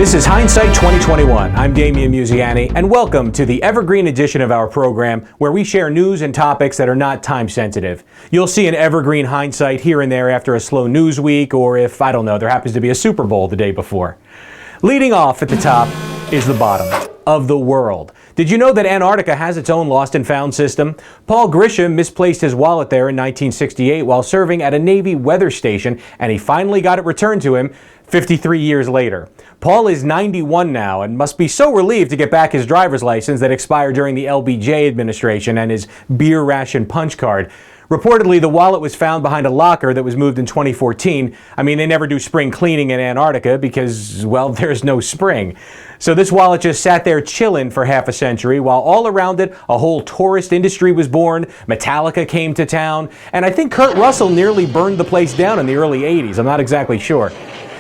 This is Hindsight 2021. I'm Damian Muziani, and welcome to the evergreen edition of our program where we share news and topics that are not time sensitive. You'll see an evergreen hindsight here and there after a slow news week, or if, I don't know, there happens to be a Super Bowl the day before. Leading off at the top is the bottom of the world. Did you know that Antarctica has its own lost and found system? Paul Grisham misplaced his wallet there in 1968 while serving at a Navy weather station, and he finally got it returned to him 53 years later. Paul is 91 now and must be so relieved to get back his driver's license that expired during the LBJ administration and his beer ration punch card. Reportedly, the wallet was found behind a locker that was moved in 2014. I mean, they never do spring cleaning in Antarctica because, well, there's no spring. So this wallet just sat there chilling for half a century while all around it, a whole tourist industry was born, Metallica came to town, and I think Kurt Russell nearly burned the place down in the early 80s. I'm not exactly sure.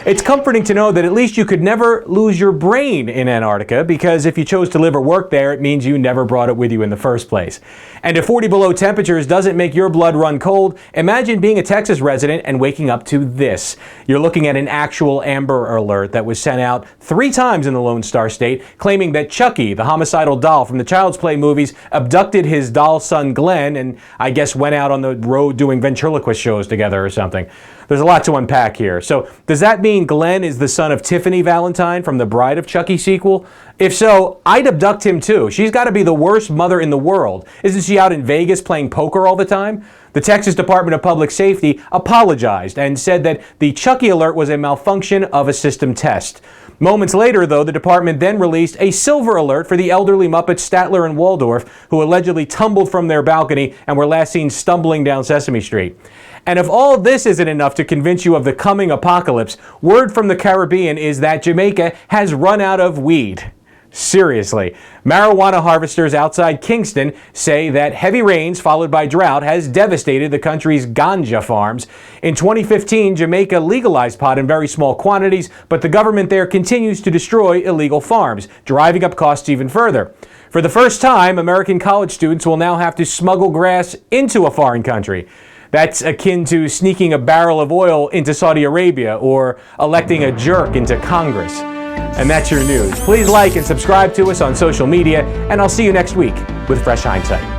It's comforting to know that at least you could never lose your brain in Antarctica, because if you chose to live or work there, it means you never brought it with you in the first place. And if 40 below temperatures doesn't make your blood run cold, imagine being a Texas resident and waking up to this. You're looking at an actual Amber Alert that was sent out 3 times in the Lone Star State, claiming that Chucky, the homicidal doll from the Child's Play movies, abducted his doll son Glenn and I guess went out on the road doing ventriloquist shows together or something. There's a lot to unpack here. So does that mean Glenn is the son of Tiffany Valentine from the Bride of Chucky sequel? If so, I'd abduct him too. She's got to be the worst mother in the world. Isn't she out in Vegas playing poker all the time? The Texas Department of Public Safety apologized and said that the Chucky alert was a malfunction of a system test. Moments later, though, the department then released a silver alert for the elderly Muppets Statler and Waldorf, who allegedly tumbled from their balcony and were last seen stumbling down Sesame Street. And if all this isn't enough to convince you of the coming apocalypse, word from the Caribbean is that Jamaica has run out of weed. Seriously. Marijuana harvesters outside Kingston say that heavy rains followed by drought has devastated the country's ganja farms. In 2015, Jamaica legalized pot in very small quantities, but the government there continues to destroy illegal farms, driving up costs even further. For the first time, American college students will now have to smuggle grass into a foreign country. That's akin to sneaking a barrel of oil into Saudi Arabia or electing a jerk into Congress. And that's your news. Please like and subscribe to us on social media, and I'll see you next week with Fresh Hindsight.